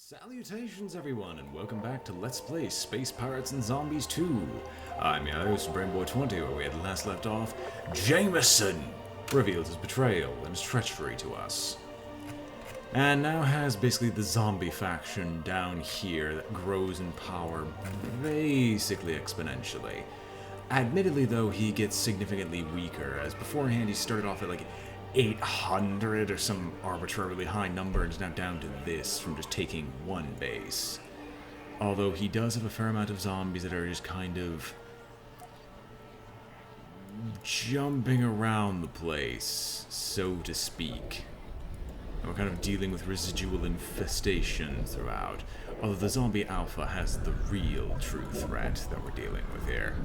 Salutations everyone, and welcome back to Let's Play Space Pirates and Zombies 2. I'm your host, BrainBoy 20, where we had last left off. Jameson revealed his betrayal and his treachery to us. And now has basically the zombie faction down here that grows in power basically exponentially. Admittedly though, he gets significantly weaker, as beforehand he started off at like 800 or some arbitrarily high number and is now down to this from just taking one base. Although he does have a fair amount of zombies that are just kind of jumping around the place, so to speak. And we're kind of dealing with residual infestation throughout, although the zombie alpha has the real true threat that we're dealing with here.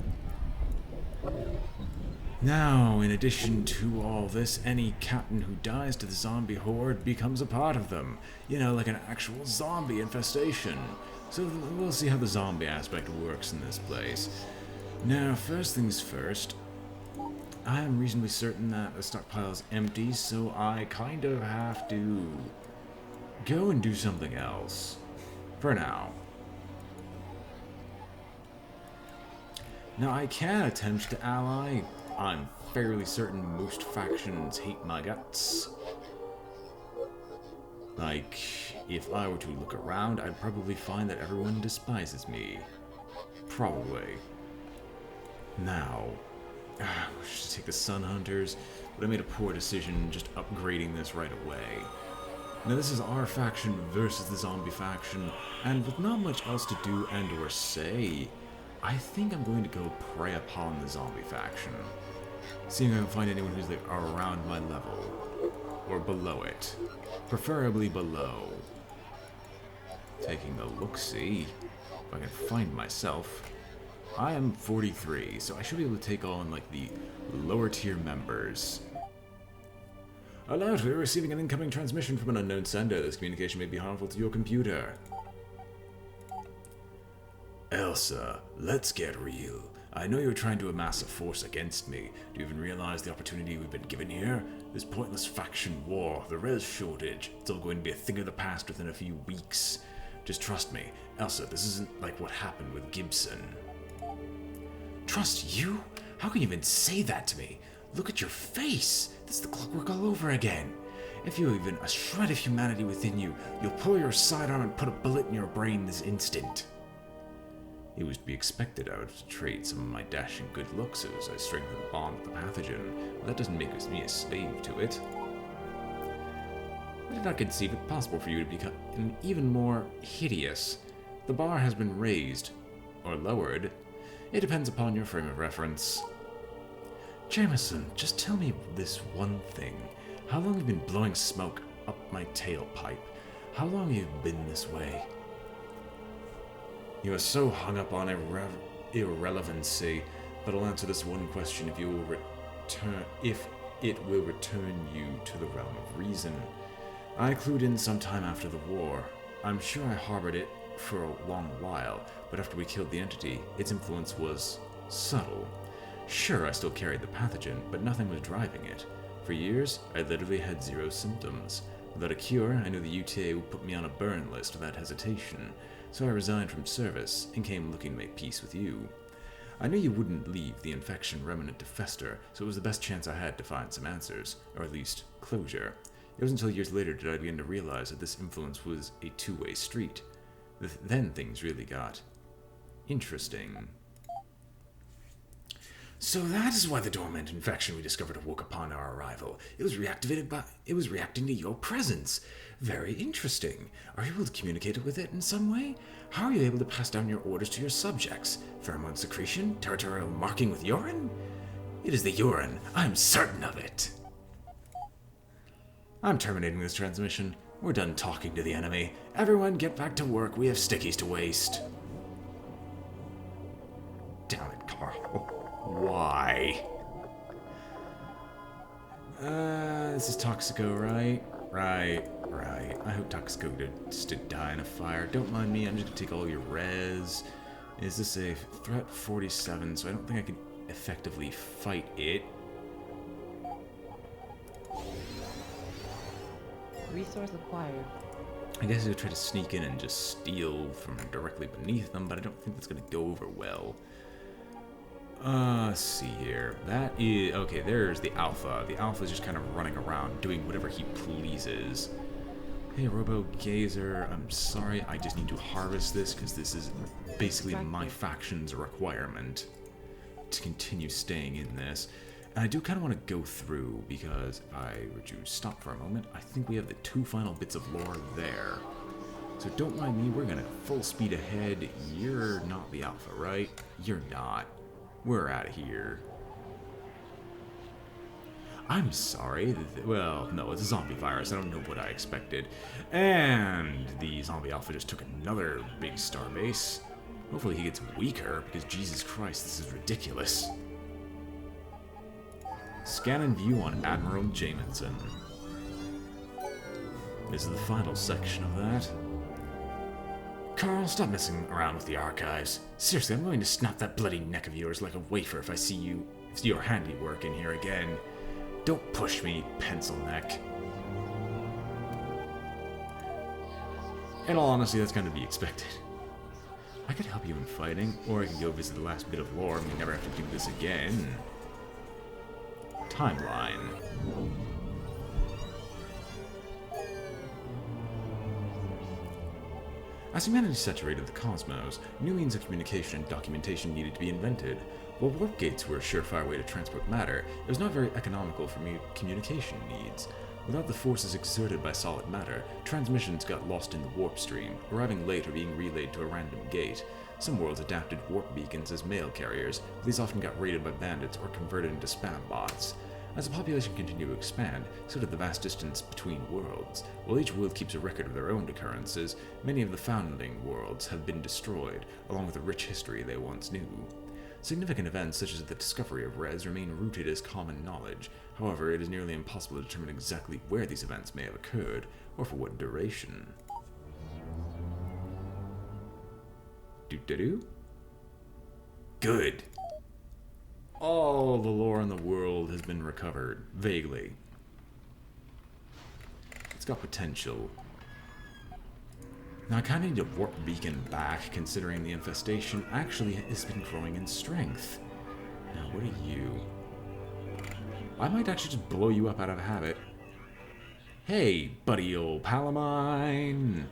Now, in addition to all this, any captain who dies to the zombie horde becomes a part of them. You know, like an actual zombie infestation. So we'll see how the zombie aspect works in this place. Now, first things first, I am reasonably certain that the stockpile is empty, so I kind of have to go and do something else. For now. Now, I can attempt to ally. I'm fairly certain most factions hate my guts. Like, if I were to look around, I'd probably find that everyone despises me. Probably. Now, we should take the Sun Hunters, but I made a poor decision just upgrading this right away. Now this is our faction versus the zombie faction, and with not much else to do and or say, I think I'm going to go prey upon the zombie faction. Seeing if I can find anyone who's like around my level. Or below it. Preferably below. Taking a look-see. If I can find myself. I am 43, so I should be able to take on like the lower tier members. Alert, we're receiving an incoming transmission from an unknown sender. This communication may be harmful to your computer. Elsa, let's get real. I know you're trying to amass a force against me. Do you even realize the opportunity we've been given here? This pointless faction war, the res shortage, it's all going to be a thing of the past within a few weeks. Just trust me. Elsa, this isn't like what happened with Gibson. Trust you? How can you even say that to me? Look at your face. That's the clockwork all over again. If you have even a shred of humanity within you, you'll pull your sidearm and put a bullet in your brain this instant. It was to be expected I would trade some of my dashing good looks as I strengthened the bond with the pathogen, but that doesn't make me a slave to it. I did not conceive it possible for you to become even more hideous. The bar has been raised, or lowered. It depends upon your frame of reference. Jameson, just tell me this one thing. How long have you been blowing smoke up my tailpipe? How long have you been this way? You are so hung up on irrelevancy, but I'll answer this one question if it will return you to the realm of reason. I clued in sometime after the war. I'm sure I harbored it for a long while, but after we killed the entity, its influence was subtle. Sure, I still carried the pathogen, but nothing was driving it. For years, I literally had zero symptoms. Without a cure, I knew the UTA would put me on a burn list without hesitation. So I resigned from service and came looking to make peace with you. I knew you wouldn't leave the infection remnant to fester, so it was the best chance I had to find some answers, or at least closure. It wasn't until years later did I begin to realize that this influence was a two-way street. Then things really got interesting. So that is why the dormant infection we discovered awoke upon our arrival. It was reacting to your presence. Very interesting. Are you able to communicate with it in some way? How are you able to pass down your orders to your subjects? Pheromone secretion? Territorial marking with urine? It is the urine. I'm certain of it. I'm terminating this transmission. We're done talking to the enemy. Everyone get back to work. We have stickies to waste. Damn it, Carl. Why? This is Toxico, right? Right. I hope Toxico did die in a fire. Don't mind me, I'm just gonna take all your res. Is this a threat 47, so I don't think I can effectively fight it. Resource acquired. I guess he'll try to sneak in and just steal from directly beneath them, but I don't think that's going to go over well. Let's see here. That is... Okay, there's the Alpha. The Alpha is just kind of running around, doing whatever he pleases. Hey, Robo-Gazer, I'm sorry, I just need to harvest this, because this is basically my faction's requirement to continue staying in this. And I do kind of want to go through, because if I were to stop for a moment, I think we have the 2 final bits of lore there. So don't mind me, we're going to full speed ahead. You're not the Alpha, right? You're not. We're out of here. I'm sorry. Well, no, it's a zombie virus. I don't know what I expected. And the zombie Alpha just took another big starbase. Hopefully he gets weaker, because Jesus Christ, this is ridiculous. Scan and view on Admiral Jamison. This is the final section of that. Carl, stop messing around with the archives. Seriously, I'm going to snap that bloody neck of yours like a wafer if I see your handiwork in here again. Don't push me, pencil neck. In all honesty, that's kind of to be expected. I could help you in fighting, or I could go visit the last bit of lore and we never have to do this again. Timeline. As humanity saturated the cosmos, new means of communication and documentation needed to be invented. While warp gates were a surefire way to transport matter, it was not very economical for communication needs. Without the forces exerted by solid matter, transmissions got lost in the warp stream, arriving late or being relayed to a random gate. Some worlds adapted warp beacons as mail carriers, but these often got raided by bandits or converted into spam bots. As the population continued to expand, so did the vast distance between worlds. While each world keeps a record of their own occurrences, many of the founding worlds have been destroyed, along with the rich history they once knew. Significant events such as the discovery of Res remain rooted as common knowledge. However, it is nearly impossible to determine exactly where these events may have occurred, or for what duration. Doo-doo-doo? Good! All the lore in the world has been recovered, vaguely. It's got potential. Now I kind of need a warp beacon back, considering the infestation actually has been growing in strength. Now, what are you? I might actually just blow you up out of habit. Hey, buddy old pal of mine!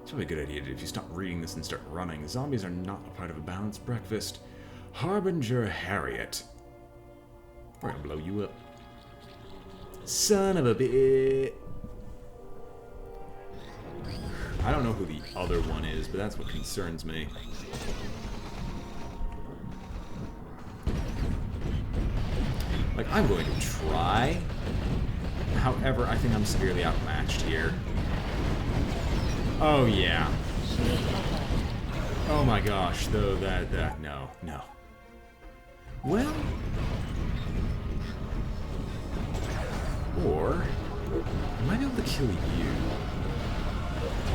It's probably a good idea if you stop reading this and start running. Zombies are not a part of a balanced breakfast. Harbinger Harriet. We're gonna blow you up. Son of a bitch. I don't know who the other one is, but that's what concerns me. Like, I'm going to try. However, I think I'm severely outmatched here. Oh, yeah. Oh my gosh, though, no. Well... Or... I might be able to kill you.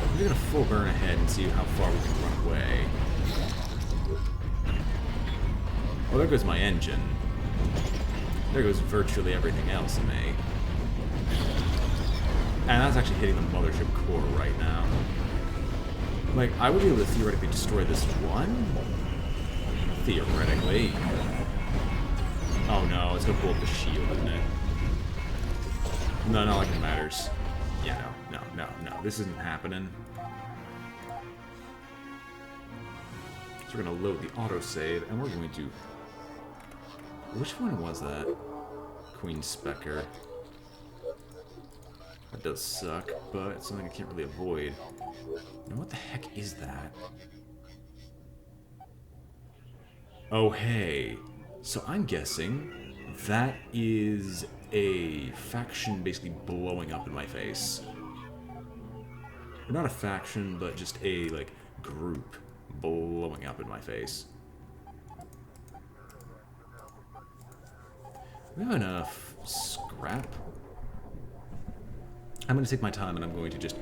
I'm gonna full burn ahead and see how far we can run away. Well, there goes my engine. There goes virtually everything else in me. And that's actually hitting the mothership core right now. Like, I would be able to theoretically destroy this one? Theoretically. Oh no, it's gonna pull up the shield, isn't it? No, not like it matters. Yeah, no, this isn't happening. So we're gonna load the autosave, and we're going to... Which one was that? Queen Specker. That does suck, but it's something I can't really avoid. Now what the heck is that? Oh, hey. So I'm guessing that is a faction basically blowing up in my face. Or not a faction, but just a, like, group blowing up in my face. We have enough scrap. I'm going to take my time and I'm going to just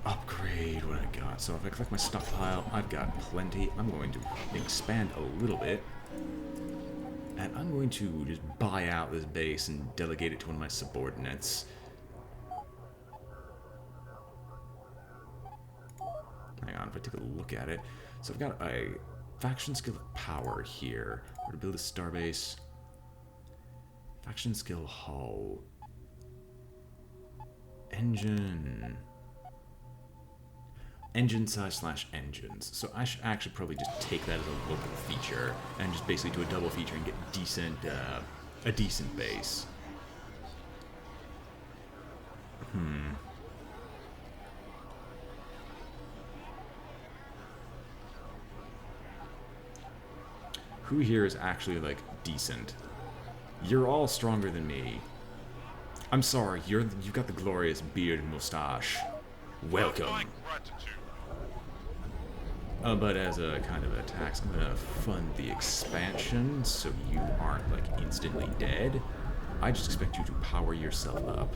upgrade what I got. So if I collect my stockpile, I've got plenty. I'm going to expand a little bit. And I'm going to just buy out this base and delegate it to one of my subordinates. if I take a look at it. So I've got a faction skill power here. Where to build a starbase. Faction skill hull. Engine size / engines. So I should actually probably just take that as a local feature and just basically do a double feature and get a decent base. Who here is actually, like, decent? You're all stronger than me. I'm sorry, you've got the glorious beard and mustache. Welcome. But as a kind of a tax, I'm gonna fund the expansion so you aren't, like, instantly dead. I just expect you to power yourself up.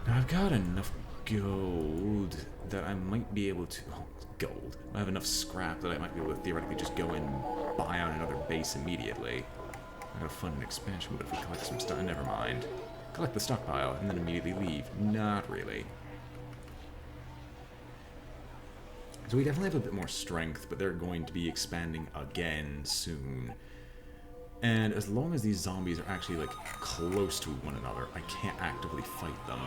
Now, I've got enough gold that I might be able to... Oh, gold. I have enough scrap that I might be able to theoretically just go and buy out another base immediately. I gotta fund an expansion, but if we collect some stuff... Never mind. Collect the stockpile and then immediately leave. Not really. So we definitely have a bit more strength, but they're going to be expanding again soon. And as long as these zombies are actually, like, close to one another, I can't actively fight them.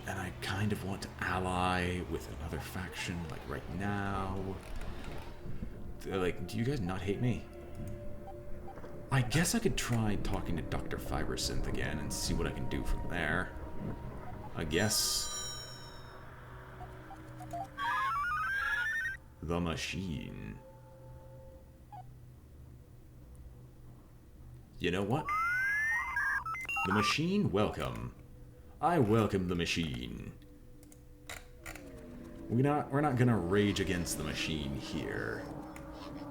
And I kind of want to ally with another faction, like, right now. Like, do you guys not hate me? I guess I could try talking to Dr. Fibersynth again and see what I can do from there. I guess... The machine. You know what? The machine, welcome. I welcome the machine. We're not gonna rage against the machine here.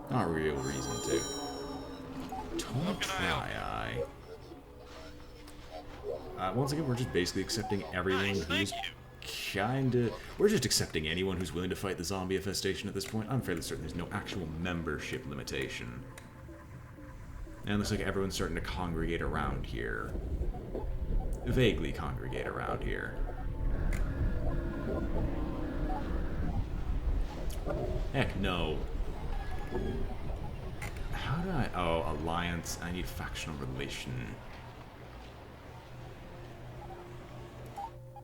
Not a real reason to. Don't try, once again, we're just basically accepting everyone who's we're just accepting anyone who's willing to fight the zombie infestation at this point. I'm fairly certain there's no actual membership limitation. And it looks like everyone's starting to congregate around here. Vaguely congregate around here. Heck no. How do I... Oh, alliance. I need factional relation.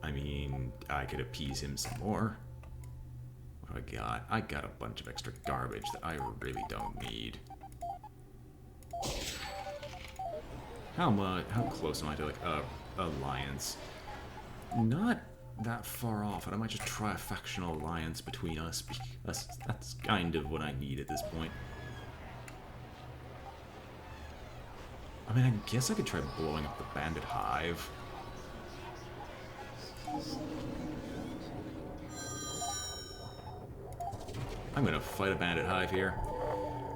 I mean, I could appease him some more. What do I got? I got a bunch of extra garbage that I really don't need. How close am I to, like, alliance? Not that far off, and I might just try a factional alliance between us. That's kind of what I need at this point. I mean, I guess I could try blowing up the bandit hive. I'm gonna fight a bandit hive here.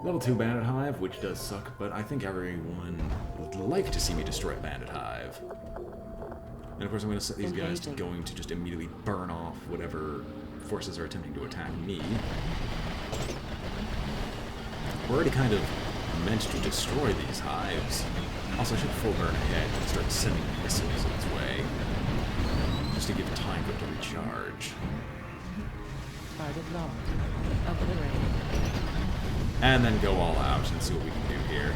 Level 2 bandit hive, which does suck, but I think everyone would like to see me destroy a bandit hive. And of course I'm gonna set these guys to going to just immediately burn off whatever forces are attempting to attack me. We're already kind of meant to destroy these hives. Also, I should full burn ahead and start sending missiles its way. Just to give time for it to recharge. Target locked. Obliterated. And then go all out and see what we can do here.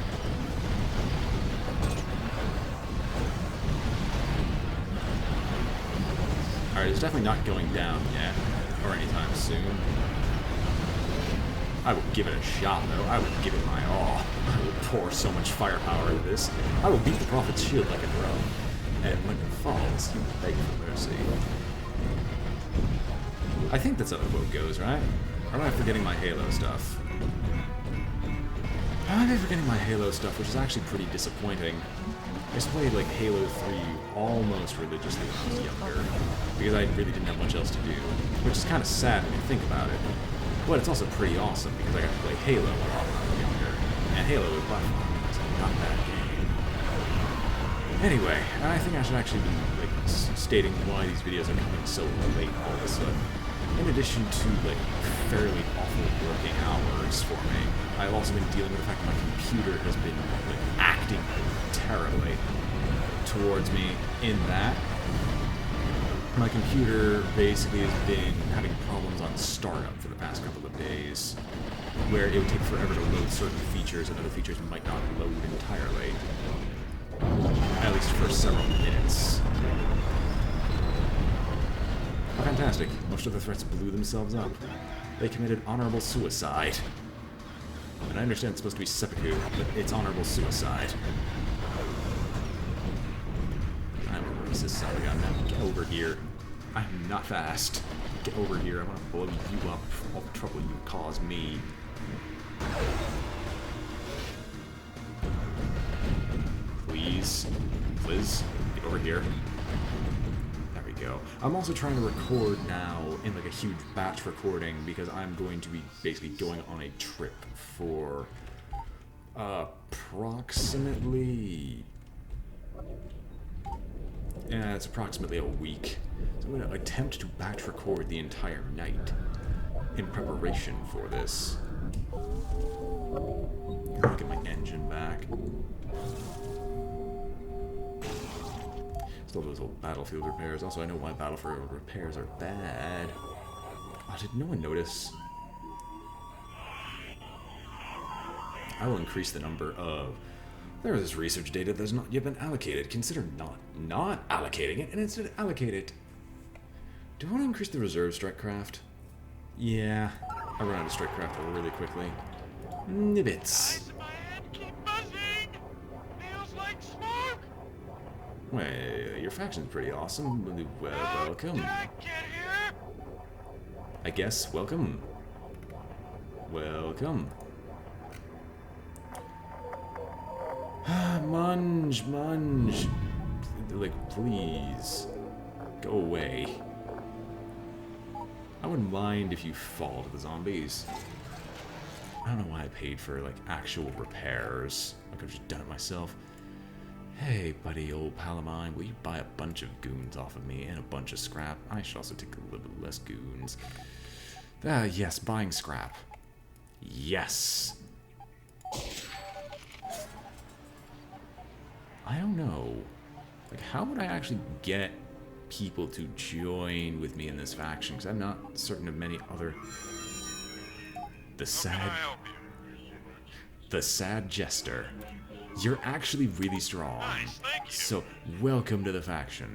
Alright, it's definitely not going down yet, or anytime soon. I will give it a shot, though. I will give it my all. I will pour so much firepower into this. I will beat the Prophet's shield like a drum. And when it falls, beg for mercy. I think that's how the quote goes, right? Or am I forgetting my Halo stuff? I might be forgetting my Halo stuff, which is actually pretty disappointing. I just played, like, Halo 3 almost religiously when I was younger, because I really didn't have much else to do, which is kind of sad when you think about it. But it's also pretty awesome, because I got to play Halo a lot when I was younger, and Halo is by far not a bad game. Anyway, I think I should actually be, like, stating why these videos are coming so late all of a sudden. In addition to, like, fairly awful working hours for me, I've also been dealing with the fact that my computer has been, like, acting terribly towards me in that My computer basically has been having problems on startup for the past couple of days, where it would take forever to load certain features and other features might not load entirely. At least for several minutes. Oh, fantastic. Most of the threats blew themselves up. They committed honorable suicide. And I understand it's supposed to be seppuku, but it's honorable suicide. I'm a racist son of a gun. Now get over here. I'm not fast. Get over here. I want to blow you up for all the trouble you caused me. Please. Please. Get over here. There we go. I'm also trying to record now in like a huge batch recording because I'm going to be basically going on a trip for approximately... Yeah, it's approximately a week. So I'm going to attempt to batch record the entire night in preparation for this. Get my engine back. Still those old battlefield repairs. Also, I know why battlefield repairs are bad. Oh, did no one notice? I will increase the number of... There is research data that has not yet been allocated. Consider not allocating it, and instead allocate it. Do I want to increase the reserve strike craft? Yeah, I run out of strike craft really quickly. Nibbits. My head keep buzzing. Feels like smoke. Well, your faction's pretty awesome. Well, welcome. Did I get here? I guess, welcome. Welcome. Munge. Like, please. Go away. I wouldn't mind if you fall to the zombies. I don't know why I paid for, like, actual repairs. I could have just done it myself. Hey, buddy, old pal of mine, will you buy a bunch of goons off of me and a bunch of scrap? I should also take a little bit less goons. Yes, buying scrap. Yes. I don't know. Like, how would I actually get people to join with me in this faction? Because I'm not certain of many other... The sad jester. You're actually really strong. Nice, thank you. So, welcome to the faction.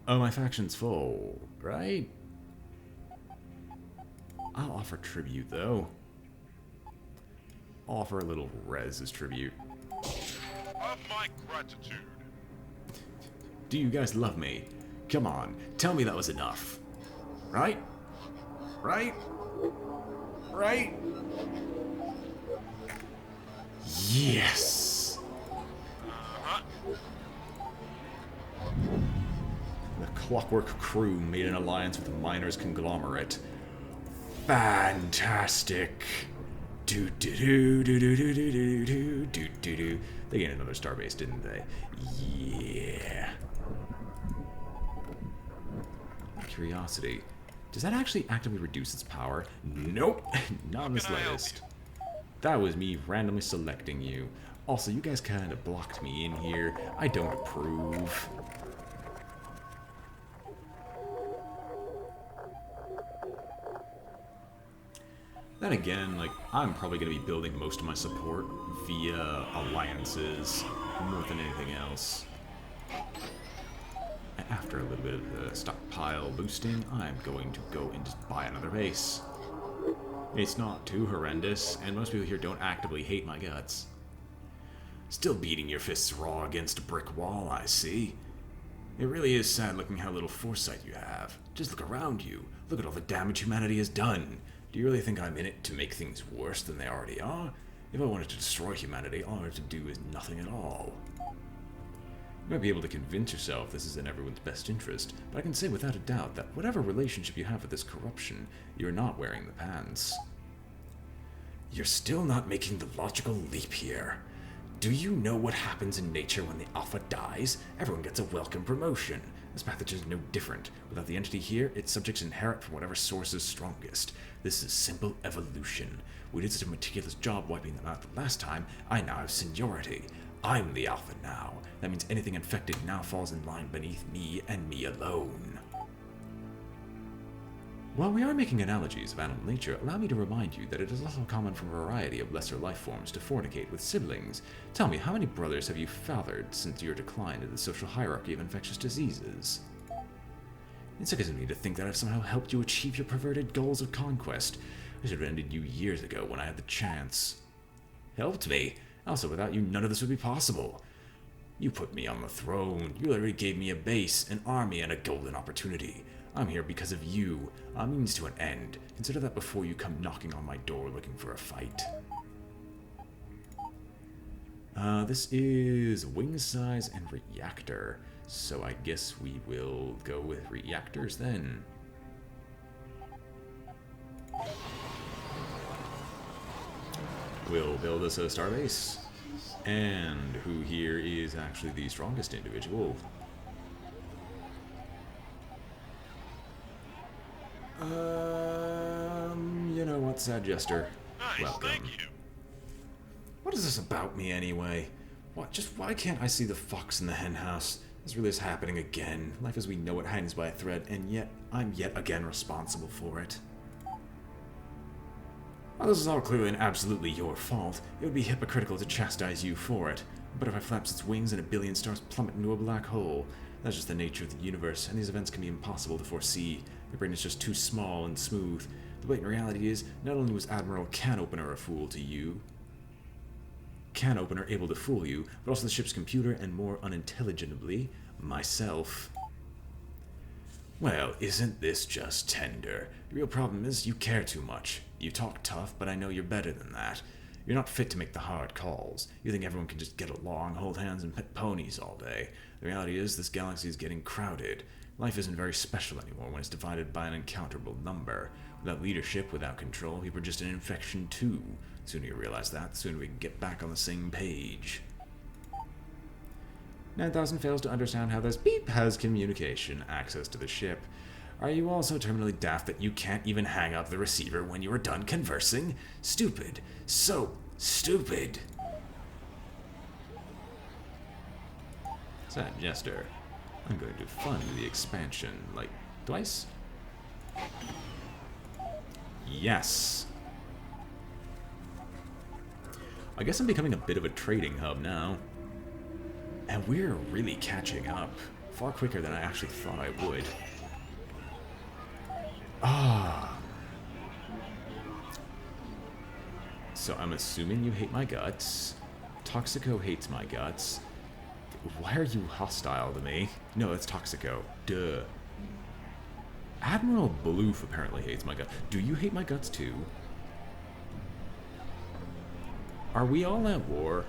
Oh, my faction's full, right? I'll offer tribute, though. I'll offer a little res as tribute. Of my gratitude. Do you guys love me? Come on, tell me that was enough. Right? Right? Right? Yes! The Clockwork Crew made an alliance with the Miners Conglomerate. Fantastic! Do-do-do-do-do-do-do-do-do-do-do. They gained another starbase, didn't they? Yeah. Curiosity. Does that actually actively reduce its power? Nope. Not in the slightest. That was me randomly selecting you. Also, you guys kind of blocked me in here. I don't approve. Then again, like, I'm probably going to be building most of my support via alliances more than anything else. And after a little bit of stockpile boosting, I'm going to go and just buy another base. It's not too horrendous, and most people here don't actively hate my guts. Still beating your fists raw against a brick wall, I see. It really is sad looking how little foresight you have. Just look around you. Look at all the damage humanity has done. Do you really think I'm in it to make things worse than they already are? If I wanted to destroy humanity, all I have to do is nothing at all. You might be able to convince yourself this is in everyone's best interest, but I can say without a doubt that whatever relationship you have with this corruption, you're not wearing the pants. You're still not making the logical leap here. Do you know what happens in nature when the alpha dies? Everyone gets a welcome promotion. This pathogen is no different. Without the entity here, its subjects inherit from whatever source is strongest. This is simple evolution. We did such a meticulous job wiping them out the last time, I now have seniority. I'm the alpha now. That means anything infected now falls in line beneath me and me alone. While we are making analogies of animal nature, allow me to remind you that it is also common for a variety of lesser life forms to fornicate with siblings. Tell me, how many brothers have you fathered since your decline in the social hierarchy of infectious diseases? It sickens me to think that I've somehow helped you achieve your perverted goals of conquest. I should have ended you years ago when I had the chance. Helped me? Also, without you, none of this would be possible. You put me on the throne. You literally gave me a base, an army, and a golden opportunity. I'm here because of you, a means to an end. Consider that before you come knocking on my door looking for a fight. This is wing size and reactor, so I guess we will go with reactors then. We'll build us a starbase. And who here is actually the strongest individual? You know what, Sad Jester? Nice, Welcome. thank you. What is this about me anyway? Why can't I see the fox in the hen house? This really is happening again. Life as we know it hangs by a thread, and yet I'm yet again responsible for it. While this is all clearly and absolutely your fault, it would be hypocritical to chastise you for it. But if I flaps its wings and a billion stars plummet into a black hole, that's just the nature of the universe, and these events can be impossible to foresee. The brain is just too small and smooth. The blatant reality is, not only was Admiral Can-Opener a fool to you, Can-Opener able to fool you, but also the ship's computer, and more unintelligibly, myself. Well, isn't this just tender? The real problem is you care too much. You talk tough, but I know you're better than that. You're not fit to make the hard calls. You think everyone can just get along, hold hands, and pet ponies all day. The reality is, this galaxy is getting crowded. Life isn't very special anymore when it's divided by an uncountable number. Without leadership, without control, people are just an infection too. The sooner you realize that, the sooner we can get back on the same page. 9000 fails to understand how this beep has communication access to the ship. Are you all so terminally daft that you can't even hang up the receiver when you are done conversing? Stupid. So stupid. Sad Jester. I'm going to fund the expansion, like, twice? Yes. I guess I'm becoming a bit of a trading hub now. And we're really catching up. Far quicker than I actually thought I would. So I'm assuming you hate my guts. Toxico hates my guts. Why are you hostile to me? No, that's Toxico. Duh. Admiral Bloof apparently hates my guts. Do you hate my guts too? Are we all at war?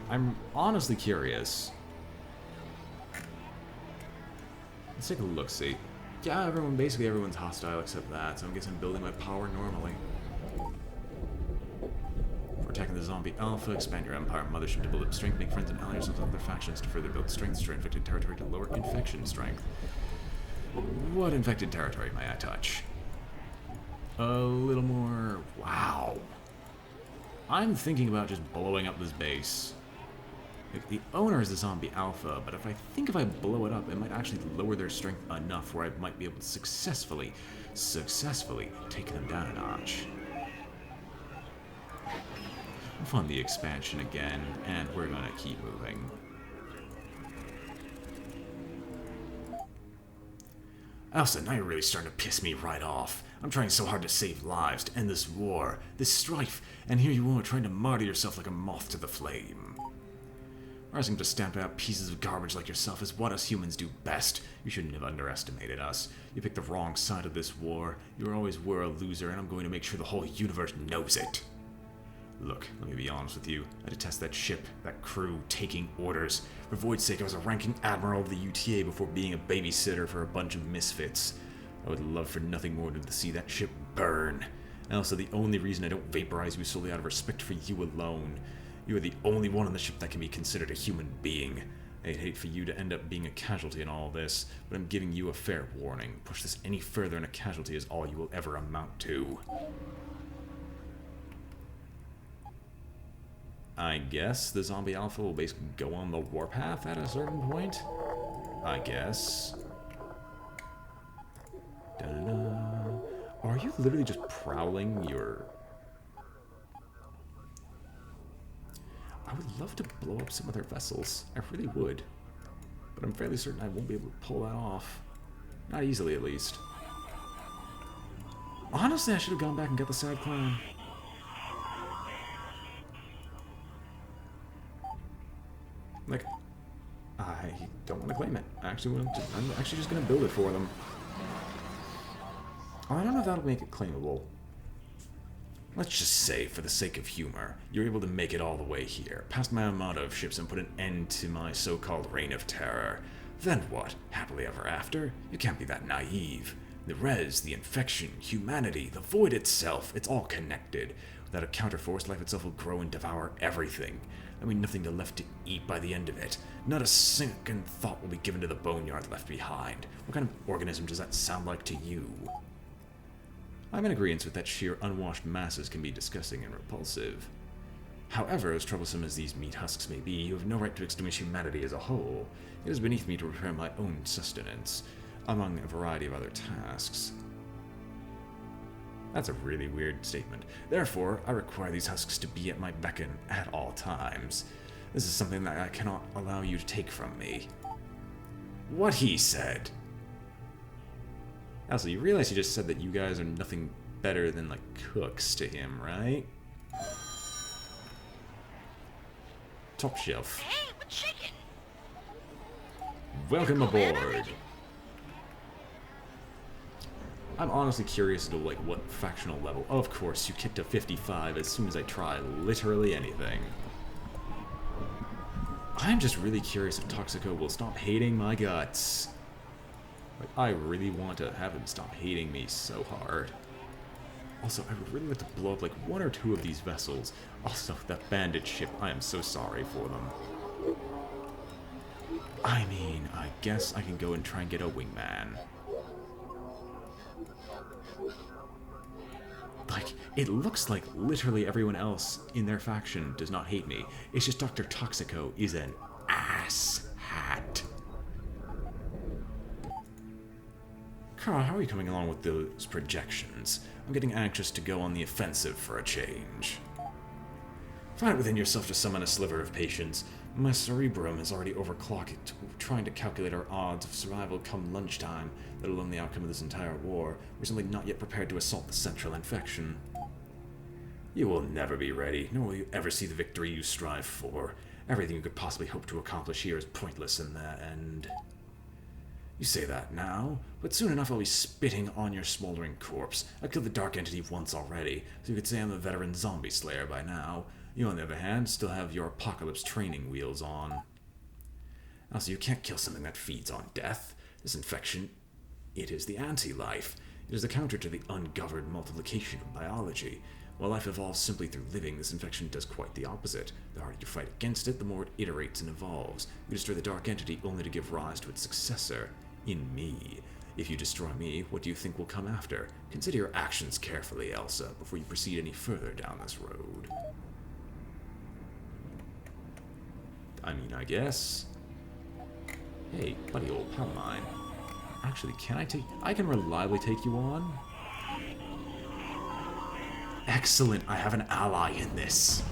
I'm honestly curious. Let's take a look-see. Yeah, basically everyone's hostile except that, so I guess I'm building my power normally. For attacking the zombie alpha, expand your empire mothership to build up strength, make friends and allies with other factions to further build strength, destroy infected territory to lower infection strength. What infected territory may I touch? A little more... Wow. I'm thinking about just blowing up this base. Like, the owner is the zombie alpha, but if I blow it up, it might actually lower their strength enough where I might be able to successfully take them down a notch. We'll fund the expansion again, and we're gonna keep moving. Elsa, now you're really starting to piss me right off. I'm trying so hard to save lives, to end this war, this strife, and here you are trying to martyr yourself like a moth to the flame. Rising to stamp out pieces of garbage like yourself is what us humans do best. You shouldn't have underestimated us. You picked the wrong side of this war. You always were a loser, and I'm going to make sure the whole universe knows it. Look, let me be honest with you. I detest that ship, that crew, taking orders. For Void's sake, I was a ranking admiral of the UTA before being a babysitter for a bunch of misfits. I would love for nothing more than to see that ship burn. And also, the only reason I don't vaporize you is solely out of respect for you alone. You are the only one on the ship that can be considered a human being. I'd hate for you to end up being a casualty in all this, but I'm giving you a fair warning. Push this any further and a casualty is all you will ever amount to. I guess the zombie alpha will basically go on the warpath at a certain point? I guess. Da-da-da. Are you literally just prowling your... I would love to blow up some of their vessels. I really would. But I'm fairly certain I won't be able to pull that off. Not easily, at least. Honestly, I should have gone back and got the side clan. Like, I don't want to claim it. I'm actually just going to build it for them. I don't know if that'll make it claimable. Let's just say, for the sake of humor, you're able to make it all the way here, past my armada of ships, and put an end to my so-called reign of terror. Then what? Happily ever after? You can't be that naive. The res, the infection, humanity, the void itself, it's all connected. Without a counterforce, life itself will grow and devour everything. There'll be nothing left to eat by the end of it. Not a sinking thought will be given to the boneyard left behind. What kind of organism does that sound like to you? I'm in agreement with that sheer unwashed masses can be disgusting and repulsive. However, as troublesome as these meat husks may be, you have no right to extinguish humanity as a whole. It is beneath me to prepare my own sustenance, among a variety of other tasks. That's a really weird statement. Therefore, I require these husks to be at my beckon at all times. This is something that I cannot allow you to take from me. What he said. Also, you realize he just said that you guys are nothing better than, like, cooks to him, right? Top shelf. Hey, what's shaking? Welcome aboard. I'm honestly curious to, like, what factional level. Oh, of course, you kicked a 55 as soon as I try literally anything. I'm just really curious if Toxico will stop hating my guts. Like, I really want to have him stop hating me so hard. Also, I would really like to blow up like one or two of these vessels. Also, that bandit ship, I am so sorry for them. I mean, I guess I can go and try and get a wingman. Like, it looks like literally everyone else in their faction does not hate me. It's just Dr. Toxico is an ass hat. Carl, how are you coming along with those projections? I'm getting anxious to go on the offensive for a change. Find it within yourself to summon a sliver of patience. My cerebrum is already overclocked, trying to calculate our odds of survival come lunchtime, let alone the outcome of this entire war. We're simply not yet prepared to assault the central infection. You will never be ready, nor will you ever see the victory you strive for. Everything you could possibly hope to accomplish here is pointless in the end. You say that now, but soon enough I'll be spitting on your smoldering corpse. I've killed the Dark Entity once already, so you could say I'm a veteran zombie slayer by now. You, on the other hand, still have your apocalypse training wheels on. Also, you can't kill something that feeds on death. This infection, it is the anti-life. It is the counter to the ungoverned multiplication of biology. While life evolves simply through living, this infection does quite the opposite. The harder you fight against it, the more it iterates and evolves. You destroy the Dark Entity only to give rise to its successor, in me. If you destroy me, what do you think will come after? Consider your actions carefully, Elsa, before you proceed any further down this road. I mean, I guess. Hey, buddy old pal of mine. Actually, I can reliably take you on? Excellent, I have an ally in this.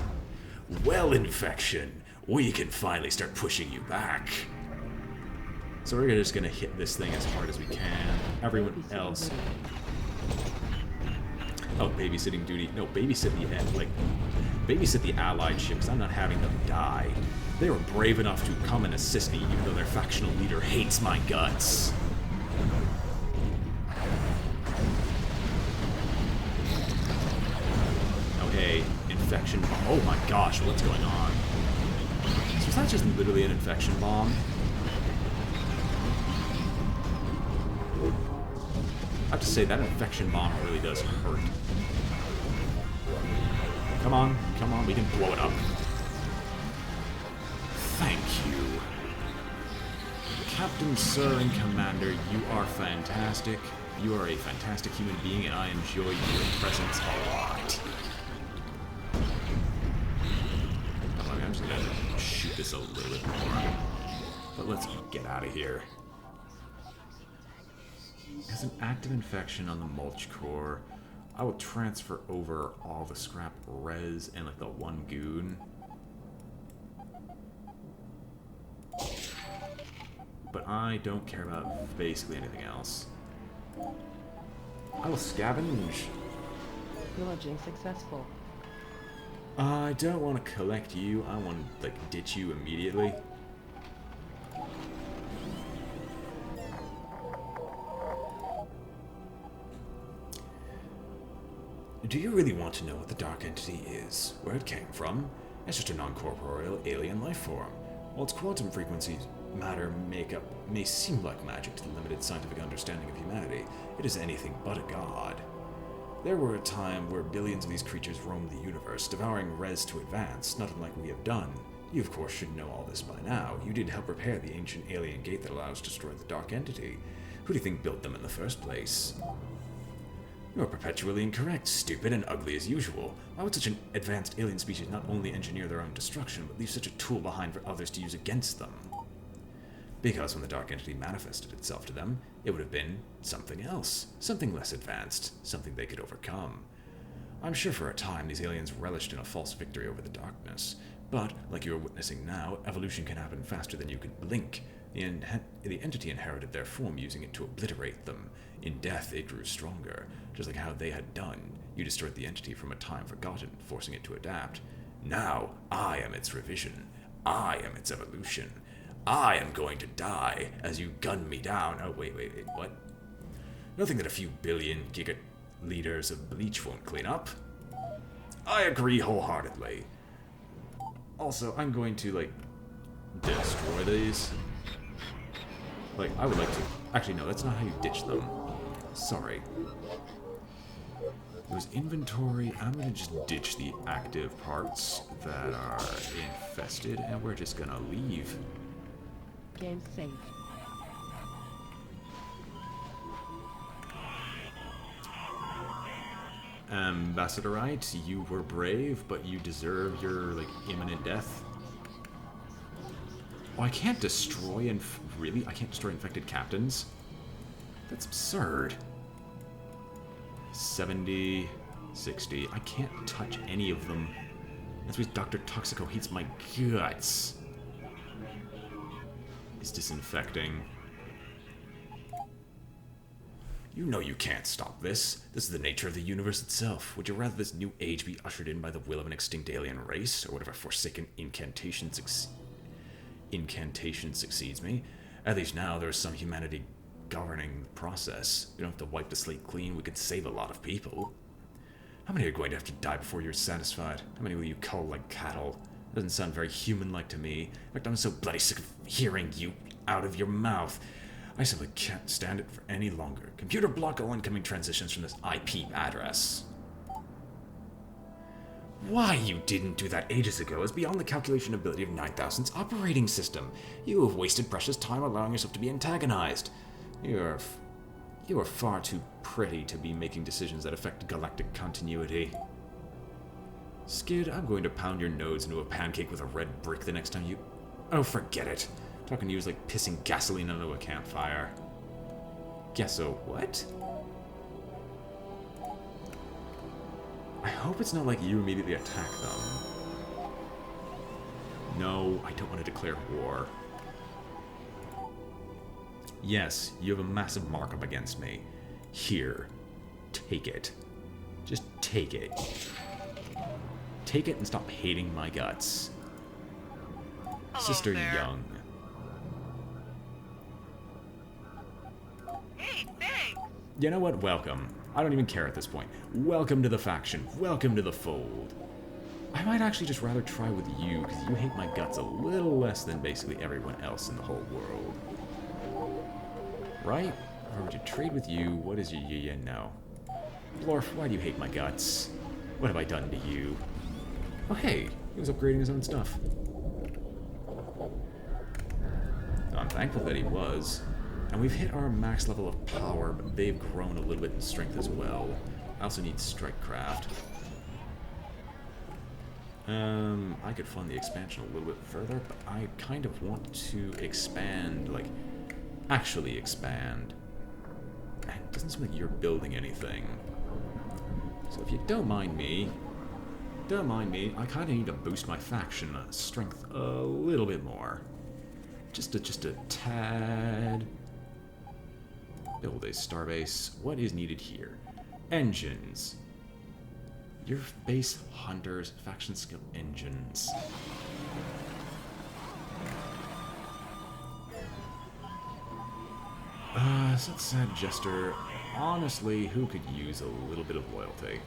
Well, Infection, we can finally start pushing you back. So we're just gonna hit this thing as hard as we can. Everyone else. Oh, babysitting duty. No, babysit the allied ships. I'm not having them die. They were brave enough to come and assist me, even though their factional leader hates my guts. Oh, hey, infection bomb. Oh my gosh, what's going on? So is that just literally an infection bomb? I have to say, that infection bomb really does hurt. Come on, we can blow it up. Thank you. Captain, Sir, and Commander, you are fantastic. You are a fantastic human being, and I enjoy your presence a lot. I'm just gonna shoot this a little bit more. But let's get out of here. Has an active infection on the mulch core. I will transfer over all the scrap res and like the one goon. But I don't care about basically anything else. I will scavenge. Pillaging successful. I don't want to collect you. I want to like ditch you immediately. Do you really want to know what the Dark Entity is? Where it came from? It's just a non-corporeal alien life form. While its quantum frequencies matter makeup may seem like magic to the limited scientific understanding of humanity, it is anything but a god. There were a time where billions of these creatures roamed the universe, devouring res to advance, not unlike we have done. You of course should know all this by now. You did help repair the ancient alien gate that allows us to destroy the Dark Entity. Who do you think built them in the first place? You are perpetually incorrect, stupid and ugly as usual. Why would such an advanced alien species not only engineer their own destruction, but leave such a tool behind for others to use against them? Because when the Dark Entity manifested itself to them, it would have been something else, something less advanced, something they could overcome. I'm sure for a time these aliens relished in a false victory over the darkness, but, like you are witnessing now, evolution can happen faster than you could blink. The entity inherited their form, using it to obliterate them. In death, it grew stronger, just like how they had done. You destroyed the entity from a time forgotten, forcing it to adapt. Now, I am its revision. I am its evolution. I am going to die as you gun me down. Oh, wait, what? Nothing that a few billion gigaliters of bleach won't clean up. I agree wholeheartedly. Also, I'm going to, like, destroy these. Like, I would like to... Actually, no, that's not how you ditch them. Sorry. It was inventory. I'm going to just ditch the active parts that are infested, and we're just going to leave. Game safe. Ambassadorite, you were brave, but you deserve your, like, imminent death. Oh, I can't destroy really? I can't destroy infected captains? That's absurd. 70, 60. I can't touch any of them. That's because Dr. Toxico hates my guts. He's disinfecting. You know you can't stop this. This is the nature of the universe itself. Would you rather this new age be ushered in by the will of an extinct alien race, or whatever forsaken incantation succeeds me? At least now there is some humanity governing the process. We don't have to wipe the slate clean. We could save a lot of people. How many are going to have to die before you're satisfied? How many will you cull like cattle? Doesn't sound very human-like to me. In fact, I'm so bloody sick of hearing you out of your mouth. I simply can't stand it for any longer. Computer, block all incoming transitions from this IP address. Why you didn't do that ages ago is beyond the calculation ability of 9000's operating system. You have wasted precious time allowing yourself to be antagonized. You are far too pretty to be making decisions that affect galactic continuity. Skid, I'm going to pound your nose into a pancake with a red brick the next time you... Oh, forget it. Talking to you is like pissing gasoline into a campfire. Guesso, what? I hope it's not like you immediately attack them. No, I don't want to declare war. Yes, you have a massive markup against me. Here. Take it. Just take it. Take it and stop hating my guts. Hello Sister there. Young. Hey, thanks! You know what? Welcome. I don't even care at this point. Welcome to the faction. Welcome to the fold. I might actually just rather try with you, because you hate my guts a little less than basically everyone else in the whole world. Right? If I were to trade with you, what is you know? Blorf, why do you hate my guts? What have I done to you? Oh hey, he was upgrading his own stuff. thankful that he was. And we've hit our max level of power, but they've grown a little bit in strength as well. I also need Strikecraft. I could fund the expansion a little bit further, but I kind of want to expand, like, actually expand. And it doesn't seem like you're building anything. So if you don't mind me, I kind of need to boost my faction strength a little bit more. Just a tad. Build a starbase. What is needed here? Engines. Your base hunters, faction skill engines. So that's sad Jester. Honestly, who could use a little bit of loyalty?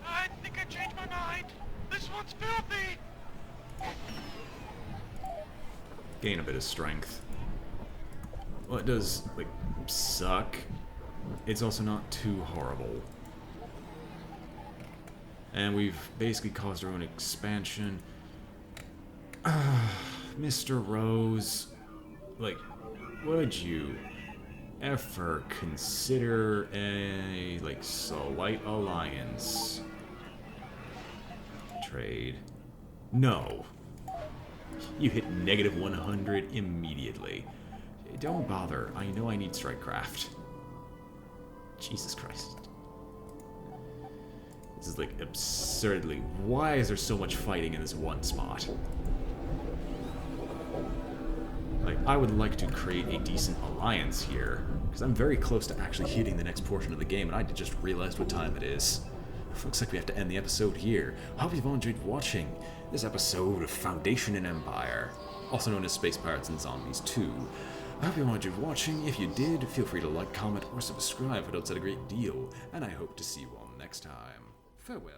I think I changed my mind. This one's filthy. Gain a bit of strength. Well, it does, like, suck. It's also not too horrible. And we've basically caused our own expansion. Mr. Rose, like, would you ever consider a, like, slight alliance? Trade. No. You hit negative 100 immediately. Don't bother. I know I need Strikecraft. Jesus Christ. This is, like, absurdly... Why is there so much fighting in this one spot? Like, I would like to create a decent alliance here, because I'm very close to actually hitting the next portion of the game, and I just realized what time it is. Looks like we have to end the episode here. I hope you've all enjoyed watching this episode of Foundation and Empire, also known as Space Pirates and Zombies 2. I hope you all enjoyed watching. If you did, feel free to like, comment, or subscribe. It helps out a great deal, and I hope to see you all next time. Farewell.